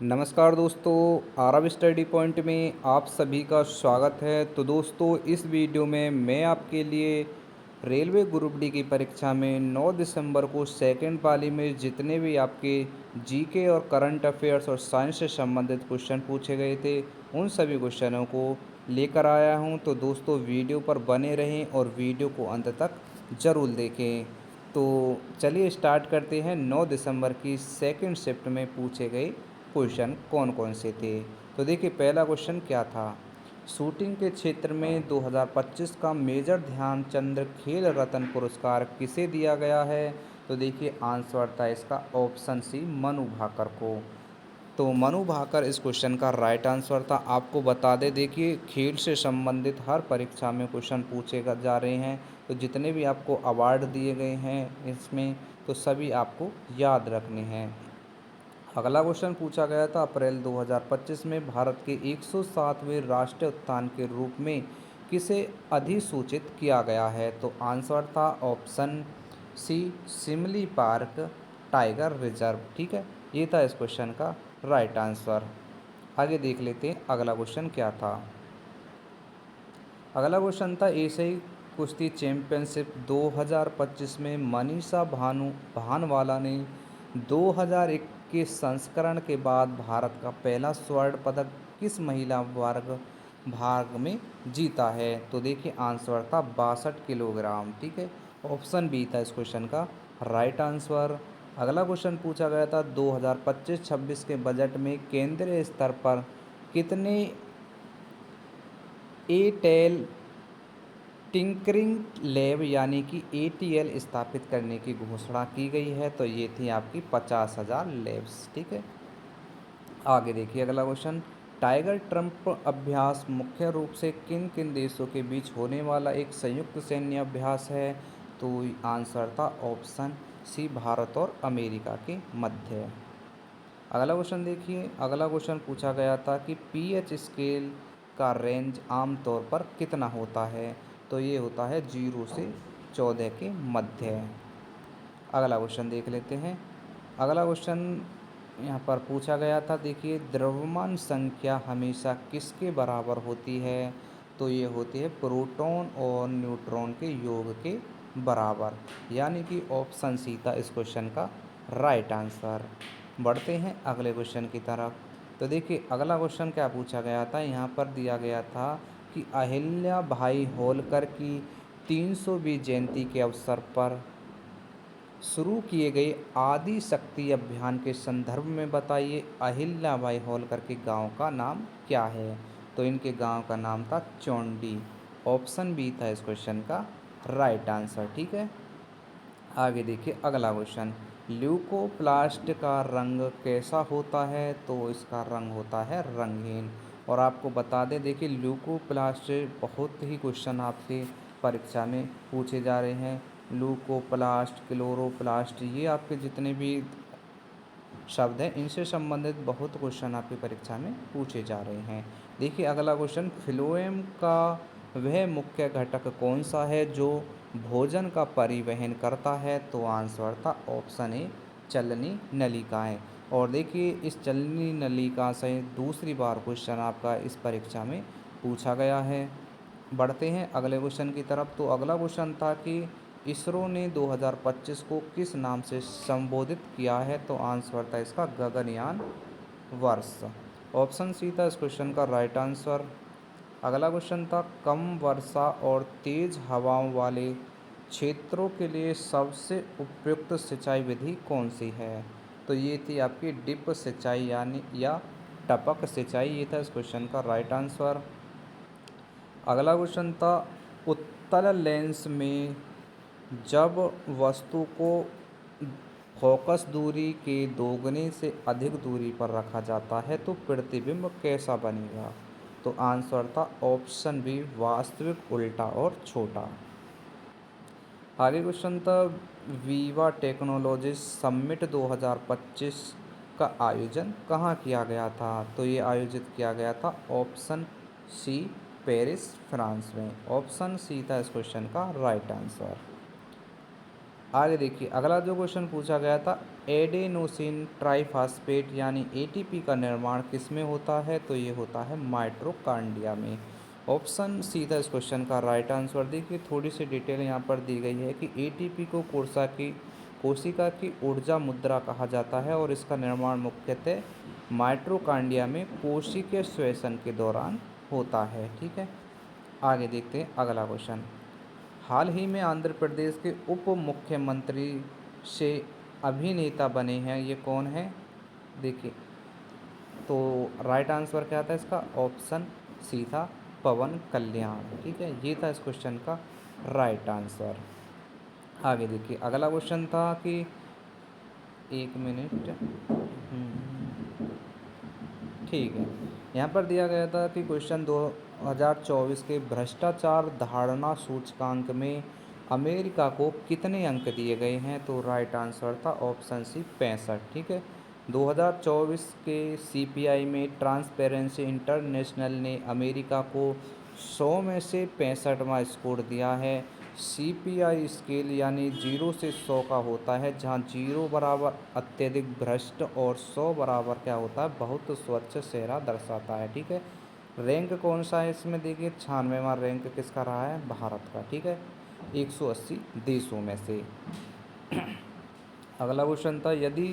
नमस्कार दोस्तों, Aarav study point में आप सभी का स्वागत है। तो दोस्तों, इस वीडियो में मैं आपके लिए रेलवे ग्रुप डी की परीक्षा में 9 दिसंबर को सेकंड पाली में जितने भी आपके जीके और करंट अफेयर्स और साइंस से संबंधित क्वेश्चन पूछे गए थे, उन सभी क्वेश्चनों को लेकर आया हूं। तो दोस्तों, वीडियो पर बने रहें और वीडियो को अंत तक ज़रूर देखें। तो चलिए स्टार्ट करते हैं। 9 दिसंबर की सेकंड शिफ्ट में पूछे गए क्वेश्चन कौन कौन से थे। तो देखिए, पहला क्वेश्चन क्या था। शूटिंग के क्षेत्र में 2025 का मेजर ध्यानचंद खेल रत्न पुरस्कार किसे दिया गया है। तो देखिए, आंसर था इसका ऑप्शन सी, मनु भाकर को। तो मनु भाकर इस क्वेश्चन का राइट आंसर था। आपको बता दें, देखिए खेल से संबंधित हर परीक्षा में क्वेश्चन पूछे जा रहे हैं। तो जितने भी आपको अवार्ड दिए गए हैं इसमें, तो सभी आपको याद रखने हैं। अगला क्वेश्चन पूछा गया था, अप्रैल 2025 में भारत के 107वें राष्ट्रीय उद्यान के रूप में किसे अधिसूचित किया गया है। तो आंसर था option C, Similipal tiger reserve. ठीक है, ये था इस क्वेश्चन का राइट आंसर। आगे देख लेते हैं अगला क्वेश्चन क्या था। अगला क्वेश्चन था, एशियाई कुश्ती चैंपियनशिप 2025 में मनीषा भानवाला ने 2021 संस्करण के बाद भारत का पहला स्वर्ण पदक किस महिला भाग में जीता है। तो देखिए, आंसर था 62 किलोग्राम। ठीक है, ऑप्शन बी था इस क्वेश्चन का राइट आंसर। अगला क्वेश्चन पूछा गया था, 2025-26 के बजट में केंद्रीय स्तर पर कितने एटेल टिंकरिंग लैब यानी कि एटीएल स्थापित करने की घोषणा की गई है। तो ये थी आपकी 50,000 लैब्स। ठीक है, आगे देखिए अगला क्वेश्चन। टाइगर ट्रंप अभ्यास मुख्य रूप से किन किन देशों के बीच होने वाला एक संयुक्त सैन्य अभ्यास है। तो आंसर था ऑप्शन सी, भारत और अमेरिका के मध्य। अगला क्वेश्चन देखिए, अगला क्वेश्चन पूछा गया था कि पीएच स्केल का रेंज आमतौर पर कितना होता है। तो ये होता है 0 से 14 के मध्य। अगला क्वेश्चन देख लेते हैं। अगला क्वेश्चन यहाँ पर पूछा गया था, देखिए द्रव्यमान संख्या हमेशा किसके बराबर होती है। तो ये होती है प्रोटॉन और न्यूट्रॉन के योग के बराबर, यानी कि ऑप्शन सी था इस क्वेश्चन का राइट आंसर। बढ़ते हैं अगले क्वेश्चन की तरफ। तो देखिए, अगला क्वेश्चन क्या पूछा गया था। यहाँ पर दिया गया था कि अहिल्या भाई होलकर की 300वीं जयंती के अवसर पर शुरू किए गए आदि शक्ति अभियान के संदर्भ में बताइए, अहिल्याबाई होलकर के गांव का नाम क्या है। तो इनके गांव का नाम था चौंडी। ऑप्शन बी था इस क्वेश्चन का राइट आंसर। ठीक है, आगे देखिए अगला क्वेश्चन। ल्यूकोप्लास्ट का रंग कैसा होता है। तो इसका रंग होता है रंगीन। और आपको बता दें, देखिए ल्यूकोप्लास्ट बहुत ही क्वेश्चन आपके परीक्षा में पूछे जा रहे हैं। ल्यूकोप्लास्ट, क्लोरोप्लास्ट, ये आपके जितने भी शब्द हैं इनसे संबंधित बहुत क्वेश्चन आपकी परीक्षा में पूछे जा रहे हैं। देखिए अगला क्वेश्चन, फ्लोएम का वह मुख्य घटक कौन सा है जो भोजन का परिवहन करता है। तो आंसर था ऑप्शन ए, चलनी नलिकाएं। और देखिए, इस चलनी नलिका से दूसरी बार क्वेश्चन आपका इस परीक्षा में पूछा गया है। बढ़ते हैं अगले क्वेश्चन की तरफ। तो अगला क्वेश्चन था कि इसरो ने 2025 को किस नाम से संबोधित किया है। तो आंसर था इसका गगनयान वर्ष। ऑप्शन सी था इस क्वेश्चन का राइट आंसर। अगला क्वेश्चन था, कम वर्षा और तेज हवाओं वाले क्षेत्रों के लिए सबसे उपयुक्त सिंचाई विधि कौन सी है। तो ये थी आपकी डिप सिंचाई यानी या टपक सिंचाई। ये था इस क्वेश्चन का राइट आंसर। अगला क्वेश्चन था, उत्तल लेंस में जब वस्तु को फोकस दूरी के दोगुने से अधिक दूरी पर रखा जाता है तो प्रतिबिंब कैसा बनेगा। तो आंसर था ऑप्शन बी, वास्तविक, उल्टा और छोटा। आगे क्वेश्चन था, वीवा टेक्नोलॉजीज समिट 2025 का आयोजन कहाँ किया गया था। तो ये आयोजित किया गया था ऑप्शन सी, पेरिस, फ्रांस में। ऑप्शन सी था इस क्वेश्चन का राइट आंसर। आगे देखिए अगला जो क्वेश्चन पूछा गया था, एडेनोसिन ट्राइफॉस्फेट यानी एटीपी का निर्माण किस में होता है, तो ये होता है माइटोकॉन्ड्रिया में। ऑप्शन सी था इस क्वेश्चन का राइट आंसर। देखिए थोड़ी सी डिटेल यहाँ पर दी गई है कि एटीपी को कोशिका की ऊर्जा मुद्रा कहा जाता है और इसका निर्माण मुख्यतः माइटोकॉन्ड्रिया में कोशिकीय श्वसन के दौरान होता है। ठीक है, आगे देखते हैं अगला क्वेश्चन। हाल ही में आंध्र प्रदेश के उप मुख्यमंत्री से अभिनेता बने हैं, ये कौन है? देखिए तो राइट आंसर क्या था इसका? ऑप्शन सी था पवन कल्याण। ठीक है, ये था इस क्वेश्चन का राइट आंसर। आगे देखिए अगला क्वेश्चन था कि एक मिनट, ठीक है, यहाँ पर दिया गया था कि क्वेश्चन 2024 के भ्रष्टाचार धारणा सूचकांक में अमेरिका को कितने अंक दिए गए हैं, तो राइट आंसर था ऑप्शन सी 65। ठीक है, 2024 के सीपीआई में ट्रांसपेरेंसी इंटरनेशनल ने अमेरिका को 100 में से 65वां स्कोर दिया है। सीपीआई स्केल यानी 0 से 100 का होता है, जहां 0 बराबर अत्यधिक भ्रष्ट और 100 बराबर क्या होता है? बहुत स्वच्छ चेहरा दर्शाता है। ठीक है, रैंक कौन सा है इसमें? देखिए 96वां रैंक किसका रहा है? भारत का। ठीक है, 180 देशों में से। अगला क्वेश्चन था, यदि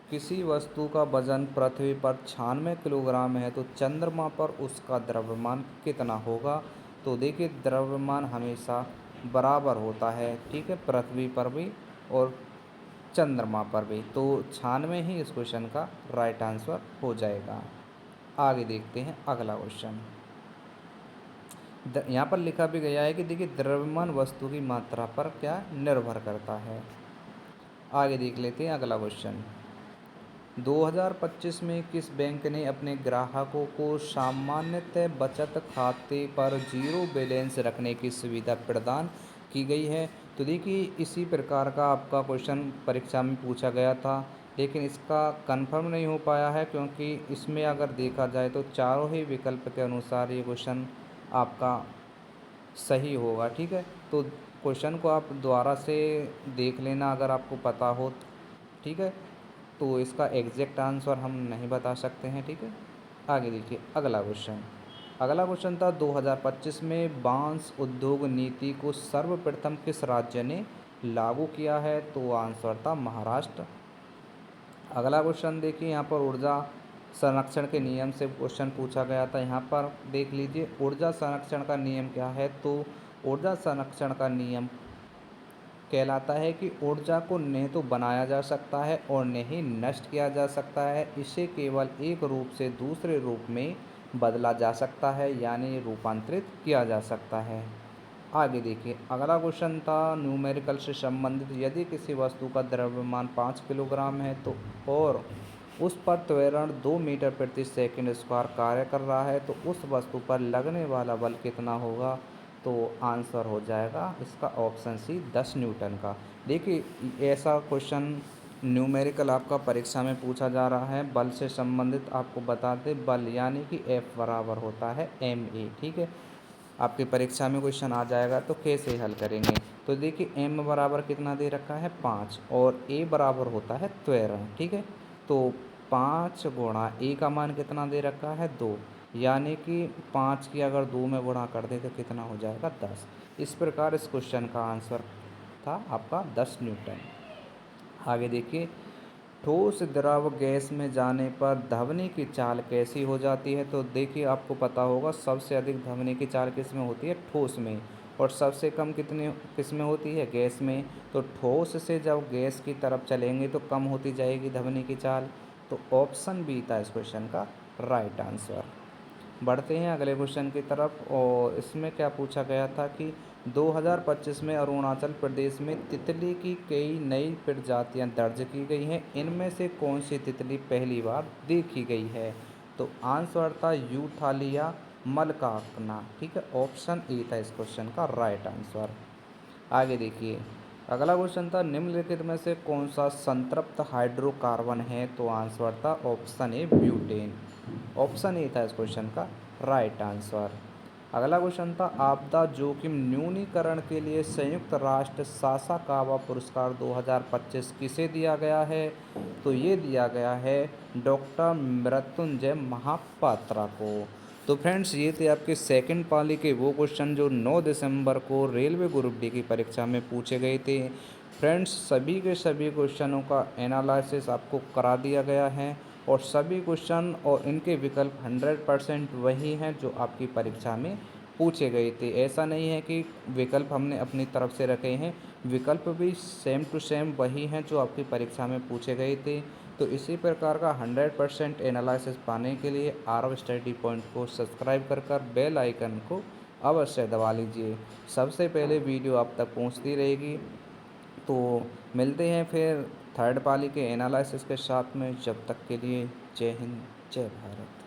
किसी वस्तु का वजन पृथ्वी पर 96 किलोग्राम है तो चंद्रमा पर उसका द्रव्यमान कितना होगा? तो देखिए द्रव्यमान हमेशा बराबर होता है। ठीक है, पृथ्वी पर भी और चंद्रमा पर भी, तो 96 ही इस क्वेश्चन का राइट आंसर हो जाएगा। आगे देखते हैं अगला क्वेश्चन। यहाँ पर लिखा भी गया है कि देखिए द्रव्यमान वस्तु की मात्रा पर क्या निर्भर करता है। आगे देख लेते हैं अगला क्वेश्चन। 2025 में किस बैंक ने अपने ग्राहकों को सामान्यतः बचत खाते पर जीरो बैलेंस रखने की सुविधा प्रदान की गई है? तो देखिए इसी प्रकार का आपका क्वेश्चन परीक्षा में पूछा गया था, लेकिन इसका कंफर्म नहीं हो पाया है, क्योंकि इसमें अगर देखा जाए तो चारों ही विकल्प के अनुसार ये क्वेश्चन आपका सही होगा। ठीक है, तो क्वेश्चन को आप दोबारा से देख लेना अगर आपको पता हो। ठीक है, तो इसका एग्जैक्ट आंसर हम नहीं बता सकते हैं। ठीक है, आगे देखिए अगला क्वेश्चन। अगला क्वेश्चन था 2025 में बांस उद्योग नीति को सर्वप्रथम किस राज्य ने लागू किया है? तो आंसर था महाराष्ट्र। अगला क्वेश्चन देखिए, यहाँ पर ऊर्जा संरक्षण के नियम से क्वेश्चन पूछा गया था। यहाँ पर देख लीजिए ऊर्जा संरक्षण का नियम क्या है। तो ऊर्जा संरक्षण का नियम कहलाता है कि ऊर्जा को न तो बनाया जा सकता है और न ही नष्ट किया जा सकता है, इसे केवल एक रूप से दूसरे रूप में बदला जा सकता है, यानी रूपांतरित किया जा सकता है। आगे देखिए अगला क्वेश्चन था न्यूमेरिकल से संबंधित, यदि किसी वस्तु का द्रव्यमान 5 किलोग्राम है तो और उस पर त्वरण 2 मीटर प्रति सेकंड स्क्वायर कार्य कर रहा है तो उस वस्तु पर लगने वाला बल कितना होगा? तो आंसर हो जाएगा इसका ऑप्शन सी 10 न्यूटन का। देखिए ऐसा क्वेश्चन न्यूमेरिकल आपका परीक्षा में पूछा जा रहा है। बल से संबंधित आपको बता दें, बल यानी कि F बराबर होता है ma। ठीक है, आपकी परीक्षा में क्वेश्चन आ जाएगा तो कैसे हल करेंगे? तो देखिए m बराबर कितना दे रखा है? 5 और a बराबर होता है त्वरण। ठीक है, तो 5 गुणा a का मान कितना दे रखा है? 2, यानी कि 5 की अगर 2 में गुणा कर दे तो कितना हो जाएगा? 10। इस प्रकार इस क्वेश्चन का आंसर था आपका 10 न्यूटन। आगे देखिए, ठोस द्रव गैस में जाने पर ध्वनि की चाल कैसी हो जाती है? तो देखिए आपको पता होगा सबसे अधिक ध्वनि की चाल किस में होती है? ठोस में। और सबसे कम कितनी किस में होती है? गैस में। तो ठोस से जब गैस की तरफ चलेंगे तो कम होती जाएगी ध्वनि की चाल। तो ऑप्शन बी था इस क्वेश्चन का राइट आंसर। बढ़ते हैं अगले क्वेश्चन की तरफ, और इसमें क्या पूछा गया था कि 2025 में अरुणाचल प्रदेश में तितली की कई नई प्रजातियां दर्ज की गई हैं, इनमें से कौन सी तितली पहली बार देखी गई है? तो आंसर था यूथालिया मलकाकना। ठीक है, ऑप्शन ए था इस क्वेश्चन का राइट आंसर। आगे देखिए अगला क्वेश्चन था निम्नलिखित में से कौन सा संतृप्त हाइड्रोकार्बन है? तो आंसर था option A butane. Option A था इस क्वेश्चन का राइट आंसर। अगला क्वेश्चन था आपदा जोखिम न्यूनीकरण के लिए संयुक्त राष्ट्र सासाकावा पुरस्कार 2025 किसे दिया गया है? तो ये दिया गया है डॉक्टर मृत्युंजय महापात्रा को। तो फ्रेंड्स ये थे आपके सेकंड पाली के वो क्वेश्चन जो 9 दिसंबर को रेलवे ग्रुप डी की परीक्षा में पूछे गए थे। फ्रेंड्स सभी के सभी क्वेश्चनों का एनालिसिस आपको करा दिया गया है और सभी क्वेश्चन और इनके विकल्प 100% वही हैं जो आपकी परीक्षा में पूछे गए थे। ऐसा नहीं है कि विकल्प हमने अपनी तरफ से रखे हैं, विकल्प भी सेम टू सेम वही हैं जो आपकी परीक्षा में पूछे गए थे। तो इसी प्रकार का 100% एनालिसिस पाने के लिए आरव स्टडी पॉइंट को सब्सक्राइब कर बेल आइकन को अवश्य दबा लीजिए। सबसे पहले वीडियो आप तक पहुंचती रहेगी। तो मिलते हैं फिर थर्ड पाली के एनालिसिस के साथ में। जब तक के लिए जय हिंद, जय भारत।